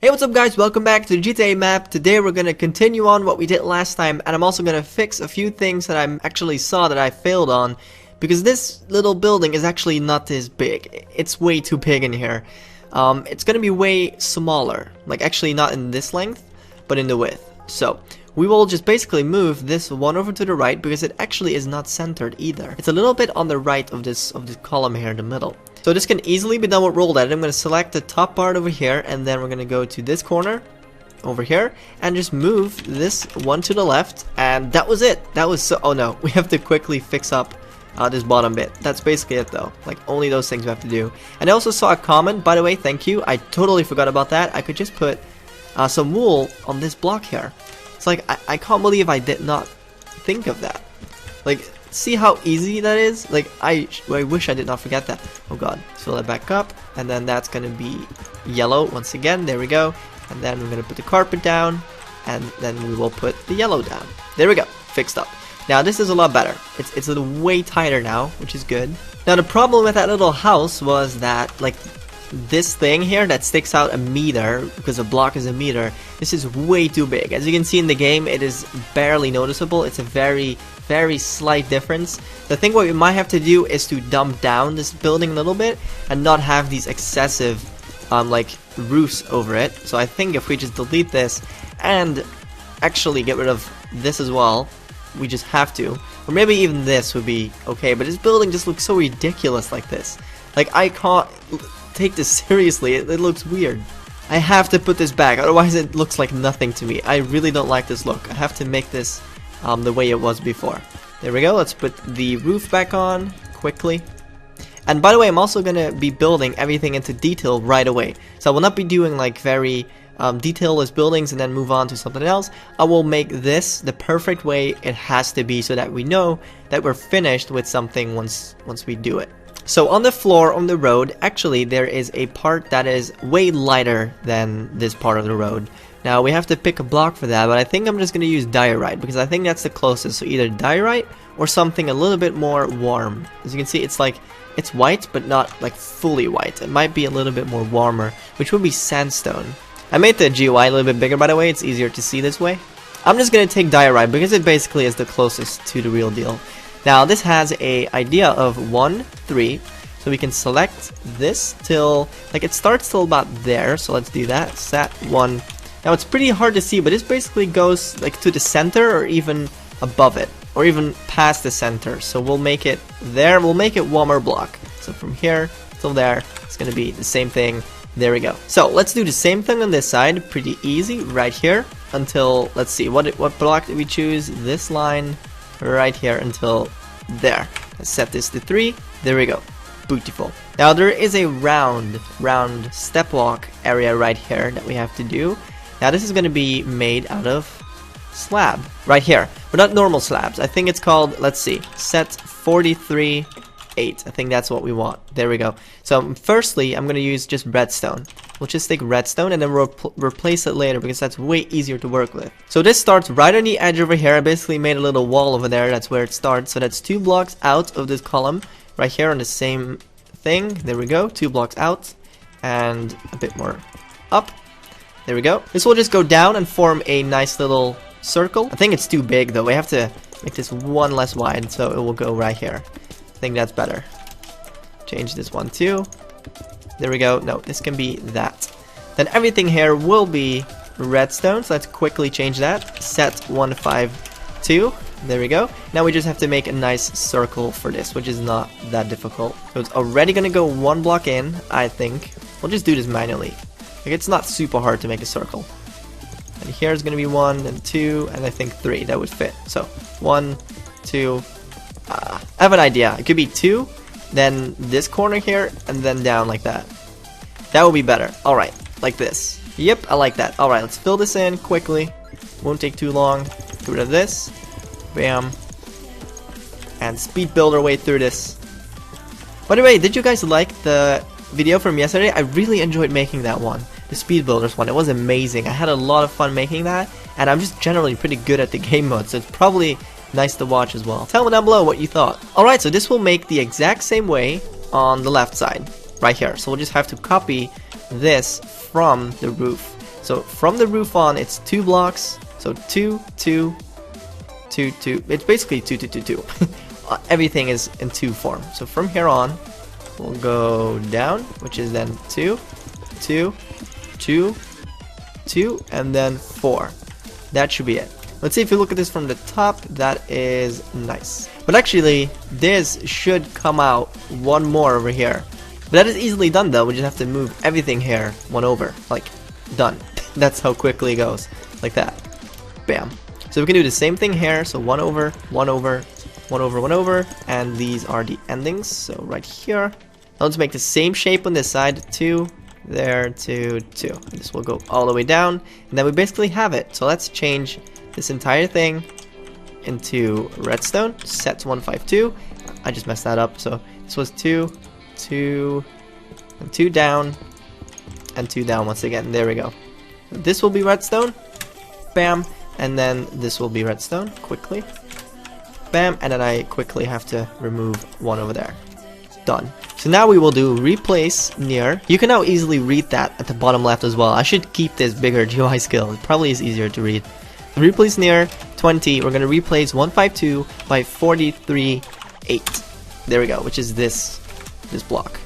Hey, what's up guys, welcome back to the GTA map. Today we're gonna continue on what we did last time, and I'm also gonna fix a few things that I actually saw that I failed on, because this little building is actually not this big. It's way too big in here. It's gonna be way smaller, like actually not in this length, but in the width. So we will just basically move this one over to the right, because it actually is not centered either. It's a little bit on the right of this column here in the middle. So this can easily be done with roll edit. I'm going to select the top part over here, and then we're going to go to this corner over here and just move this one to the left, and that was it. That was so, oh no, we have to quickly fix up this bottom bit. That's basically it though, like only those things we have to do. And I also saw a comment, by the way, thank you, I totally forgot about that. I could just put some wool on this block here. It's like I can't believe I did not think of that. Like, see how easy that is? Like, I wish I did not forget that. Oh god. Fill that back up, and then that's gonna be yellow once again. There we go. And then we're gonna put the carpet down, and then we will put the yellow down. There we go. Fixed up. Now this is a lot better. It's a little way tighter now, which is good. Now the problem with that little house was that, like, this thing here that sticks out a meter, because a block is a meter, this is way too big. As you can see in the game, it is barely noticeable. It's a very slight difference. The thing what we might have to do is to dump down this building a little bit and not have these excessive like roofs over it. So I think if we just delete this and actually get rid of this as well, we just have to, or maybe even this would be okay, but this building just looks so ridiculous like this. Like, I can't take this seriously. It looks weird. I have to put this back, otherwise it looks like nothing to me. I really don't like this look. I have to make this the way it was before. There we go. Let's put the roof back on quickly. And by the way, I'm also gonna be building everything into detail right away. So I will not be doing like very detailless buildings and then move on to something else. I will make this the perfect way it has to be, so that we know that we're finished with something once we do it. So on the floor on the road, actually there is a part that is way lighter than this part of the road. Now we have to pick a block for that, but I think I'm just going to use diorite, because I think that's the closest. So either diorite or something a little bit more warm. As you can see, it's like, it's white but not like fully white. It might be a little bit more warmer, which would be sandstone. I made the GUI a little bit bigger, by the way. It's easier to see this way. I'm just going to take diorite because it basically is the closest to the real deal. Now this has a idea of 1, 3, so we can select this till, like, it starts till about there, so let's do that, set 1. Now it's pretty hard to see, but this basically goes like to the center or even above it, or even past the center, so we'll make it there, we'll make it one more block. So from here till there, it's gonna be the same thing. There we go. So let's do the same thing on this side, pretty easy, right here, until, let's see, what block did we choose? This line right here until there. Let's set this to 3. There we go. Beautiful. Now there is a round step walk area right here that we have to do. Now this is going to be made out of slab right here, but not normal slabs. I think it's called, let's see, set 43 8. I think that's what we want. There we go. So firstly, I'm going to use just redstone. We'll just take redstone and then we'll replace it later, because that's way easier to work with. So this starts right on the edge over here. I basically made a little wall over there. That's where it starts. So that's 2 blocks out of this column right here on the same thing. There we go. 2 blocks out and a bit more up. There we go. This will just go down and form a nice little circle. I think it's too big though. We have to make this one less wide, so it will go right here. I think that's better. Change this one too. There we go. No, this can be that. Then everything here will be redstone, so let's quickly change that. Set 152. There we go. Now we just have to make a nice circle for this, which is not that difficult. So it's already gonna go 1 block in, I think. We'll just do this manually. Like, it's not super hard to make a circle. And here's gonna be 1 and 2, and I think 3. That would fit. So 1, 2. I have an idea. It could be 2, then this corner here, and then down like that. That would be better. Alright, like this. Yep, I like that. Alright, let's fill this in quickly. Won't take too long. Get rid of this. Bam. And speed build our way through this. By the way, did you guys like the video from yesterday? I really enjoyed making that one. The speed builders one. It was amazing. I had a lot of fun making that. And I'm just generally pretty good at the game mode, so it's probably nice to watch as well. Tell me down below what you thought. Alright, so this will make the exact same way on the left side, right here. So we'll just have to copy this from the roof. So from the roof on, it's 2 blocks. So 2, 2, 2, 2. It's basically 2, 2, 2, 2. Everything is in 2 form. So from here on, we'll go down, which is then 2, 2, 2, 2, and then 4. That should be it. Let's see if you look at this from the top. That is nice. But actually, this should come out one more over here. But that is easily done though. We just have to move everything here one over. Like, done. That's how quickly it goes. Like that. Bam. So we can do the same thing here. So 1 over, 1 over, 1 over, 1 over. And these are the endings. So right here. Now let's make the same shape on this side. 2, there, 2, 2. This will go all the way down. And then we basically have it. So let's change this entire thing into redstone. Set to 152. I just messed that up. So this was 2, 2, and 2 down, and 2 down once again. There we go. This will be redstone. Bam. And then this will be redstone. Quickly. Bam. And then I quickly have to remove one over there. Done. So now we will do replace near. You can now easily read that at the bottom left as well. I should keep this bigger GUI skill. It probably is easier to read. Replace near 20. We're going to replace 152 by 43, 8. There we go, which is this block.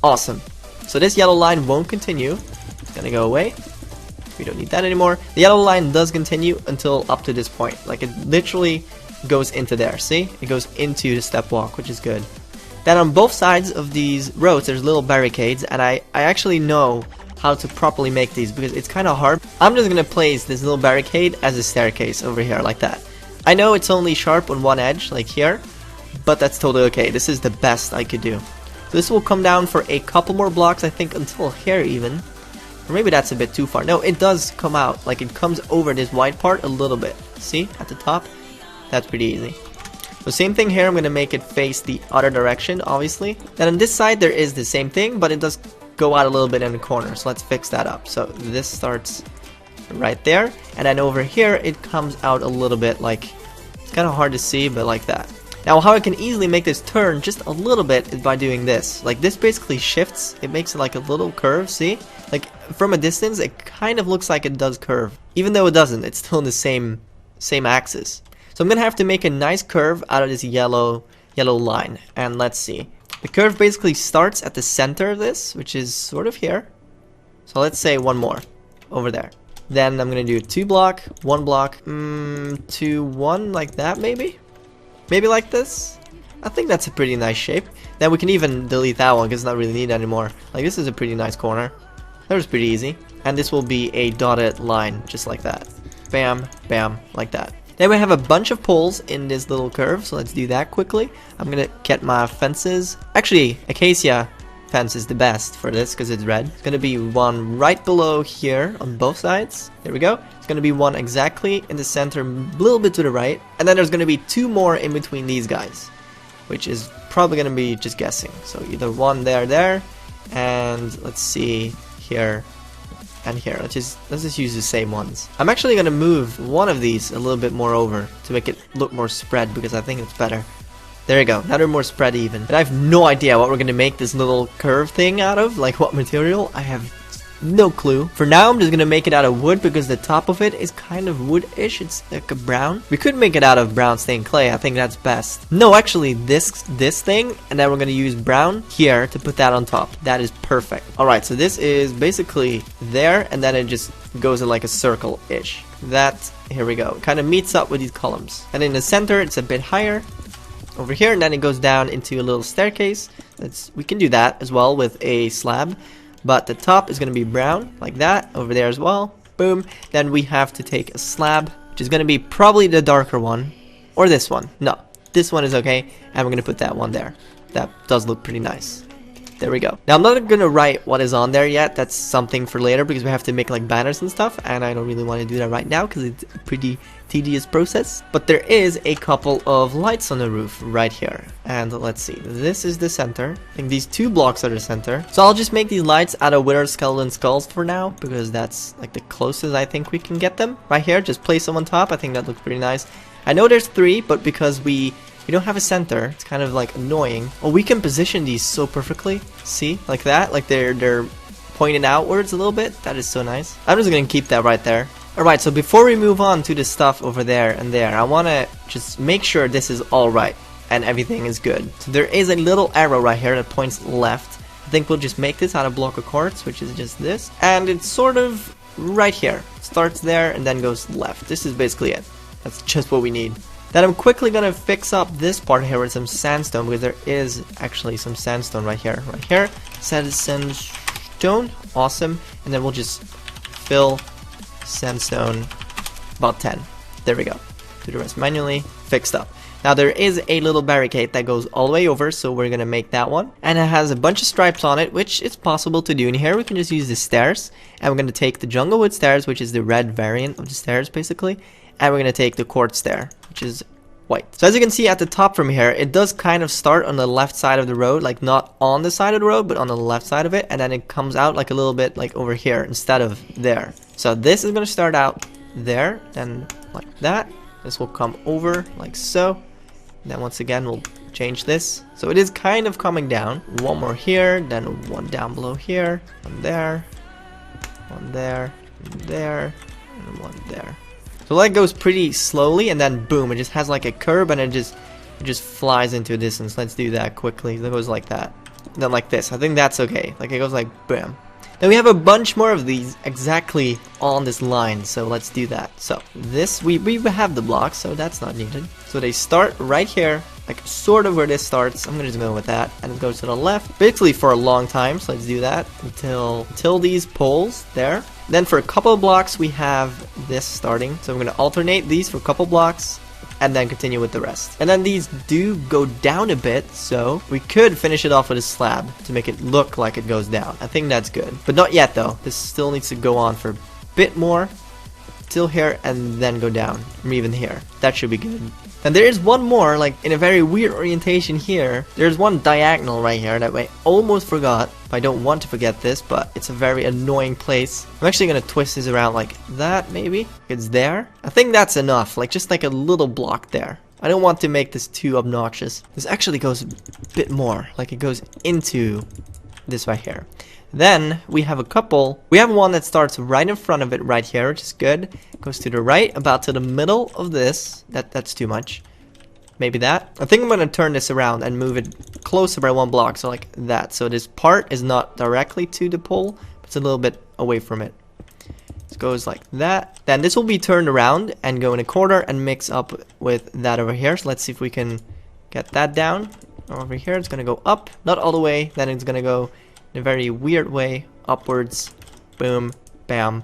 Awesome. So this yellow line won't continue. It's going to go away. We don't need that anymore. The yellow line does continue until up to this point. Like, it literally goes into there. See? It goes into the step walk, which is good. Then on both sides of these roads, there's little barricades, and I actually know how to properly make these because it's kind of hard. I'm just going to place this little barricade as a staircase over here, like that. I know it's only sharp on one edge, like here, but that's totally okay. This is the best I could do. So this will come down for a couple more blocks, I think, until here even. Or maybe that's a bit too far. No, it does come out. Like, it comes over this white part a little bit. See? At the top? That's pretty easy. So same thing here. I'm going to make it face the other direction, obviously. Then on this side, there is the same thing, but it does go out a little bit in the corner. So let's fix that up. So this starts right there. And then over here, it comes out a little bit like... It's kind of hard to see, but like that. Now, how I can easily make this turn just a little bit is by doing this. Like, this basically shifts. It makes it like a little curve, see? Like, from a distance, it kind of looks like it does curve. Even though it doesn't, it's still in the same axis. So I'm going to have to make a nice curve out of this yellow line. And let's see. The curve basically starts at the center of this, which is sort of here. So let's say one more over there. Then I'm going to do 2 block, 1 block, 2, 1, like that maybe? Maybe like this? I think that's a pretty nice shape. Then we can even delete that one because it's not really needed anymore. Like, this is a pretty nice corner. That was pretty easy. And this will be a dotted line, just like that. Bam, bam, like that. Then we have a bunch of poles in this little curve, so let's do that quickly. I'm gonna get my fences. Actually, acacia fence is the best for this because it's red. It's gonna be one right below here on both sides. There we go. It's gonna be one exactly in the center, a little bit to the right. And then there's gonna be 2 more in between these guys, which is probably gonna be just guessing. So either one there, and let's see here and here. Let's just use the same ones. I'm actually gonna move one of these a little bit more over to make it look more spread because I think it's better. There you go. Now they're more spread even. And I have no idea what we're gonna make this little curve thing out of, like what material. I have no clue. For now, I'm just gonna make it out of wood because the top of it is kind of wood-ish. It's like a brown. We could make it out of brown stained clay. I think that's best. No, actually, this thing, and then we're gonna use brown here to put that on top. That is perfect. All right, so this is basically there, and then it just goes in like a circle-ish. That, here we go. Kind of meets up with these columns. And in the center, it's a bit higher over here, and then it goes down into a little staircase. We can do that as well with a slab. But the top is going to be brown, like that, over there as well. Boom. Then we have to take a slab, which is going to be probably the darker one. Or this one. No, this one is okay. And we're going to put that one there. That does look pretty nice. There we go. Now, I'm not going to write what is on there yet. That's something for later because we have to make like banners and stuff. And I don't really want to do that right now because it's a pretty tedious process. But there is a couple of lights on the roof right here. And let's see. This is the center. I think these 2 blocks are the center. So I'll just make these lights out of withered skeleton skulls for now because that's like the closest I think we can get them. Right here, just place them on top. I think that looks pretty nice. I know there's 3, but because we don't have a center, it's kind of like annoying. Oh, we can position these so perfectly. See? Like that? Like they're pointed outwards a little bit. That is so nice. I'm just gonna keep that right there. Alright, so before we move on to the stuff over there and there, I wanna just make sure this is alright and everything is good. So there is a little arrow right here that points left. I think we'll just make this out of block of quartz, which is just this. And it's sort of right here. Starts there and then goes left. This is basically it. That's just what we need. Then I'm quickly gonna fix up this part here with some sandstone, because there is actually some sandstone right here. Right here. Sandstone. Awesome. And then we'll just fill sandstone about 10. There we go. Do the rest manually. Fixed up. Now there is a little barricade that goes all the way over, so we're gonna make that one. And it has a bunch of stripes on it, which is possible to do. In here we can just use the stairs. And we're gonna take the jungle wood stairs, which is the red variant of the stairs basically. And we're gonna take the quartz stair, which is white. So as you can see at the top from here, it does kind of start on the left side of the road, like not on the side of the road, but on the left side of it, and then it comes out like a little bit like over here instead of there. So this is gonna start out there, then like that. This will come over like so. And then once again we'll change this. So it is kind of coming down. One more here, then one down below here, one there, one there, and there, and one there. So that goes pretty slowly, and then boom, it just has like a curve, and it just flies into a distance. Let's do that quickly. It goes like that, and then like this. I think that's okay. Like it goes like bam. Then we have a bunch more of these exactly on this line, so let's do that. So this we have the blocks, so that's not needed. So they start right here, like sort of where this starts. I'm gonna just go with that, and it goes to the left, basically for a long time. So let's do that until these poles there. Then for a couple of blocks we have this starting, so I'm gonna alternate these for a couple blocks and then continue with the rest. And then these do go down a bit, so we could finish it off with a slab to make it look like it goes down. I think that's good, but not yet though. This still needs to go on for a bit more till here and then go down, or even here. That should be good. And there is one more, like in a very weird orientation here. There's one diagonal right here that I almost forgot. I don't want to forget this, but it's a very annoying place. I'm actually gonna twist this around like that, maybe. It's there. I think that's enough, like just like a little block there. I don't want to make this too obnoxious. This actually goes a bit more, like it goes into this right here. Then we have a couple. We have one that starts right in front of it right here, which is good. Goes to the right, about to the middle of this. That's too much. Maybe that. I think I'm gonna turn this around and move it closer by one block, so like that. So this part is not directly to the pole, but it's a little bit away from it. It goes like that. Then this will be turned around and go in a corner and mix up with that over here. So let's see if we can get that down. Over here, it's gonna go up, not all the way. Then it's gonna go in a very weird way upwards, boom, bam,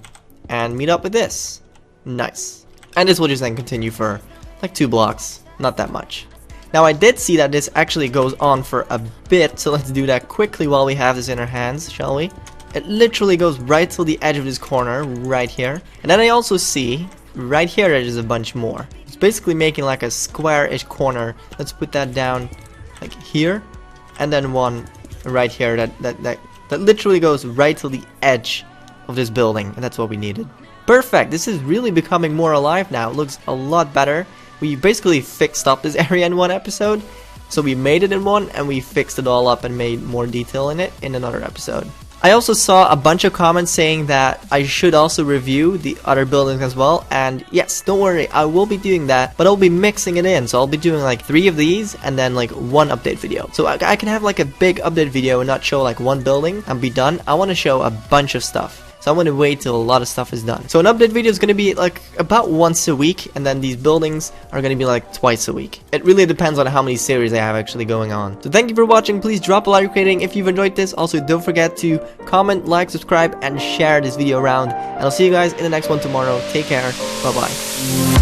and meet up with this. Nice. And this will just then continue for like 2 blocks, not that much. Now I did see that this actually goes on for a bit, so let's do that quickly while we have this in our hands, shall we? It literally goes right to the edge of this corner right here. And then I also see right here there's a bunch more. It's basically making like a square-ish corner. Let's put that down like here, and then one right here that literally goes right to the edge of this building, and that's what we needed. Perfect. This is really becoming more alive now. It looks a lot better. We basically fixed up this area in one episode, so we made it in one and we fixed it all up and made more detail in it in another episode. I also saw a bunch of comments saying that I should also review the other buildings as well, and yes, don't worry, I will be doing that, but I'll be mixing it in, so I'll be doing like 3 of these and then like 1 update video. So I can have like a big update video and not show like 1 building and be done. I want to show a bunch of stuff. So I'm going to wait till a lot of stuff is done. So an update video is going to be like about once a week, and then these buildings are going to be like twice a week. It really depends on how many series I have actually going on. So thank you for watching. Please drop a like rating if you've enjoyed this. Also, don't forget to comment, like, subscribe, and share this video around. And I'll see you guys in the next one tomorrow. Take care. Bye-bye.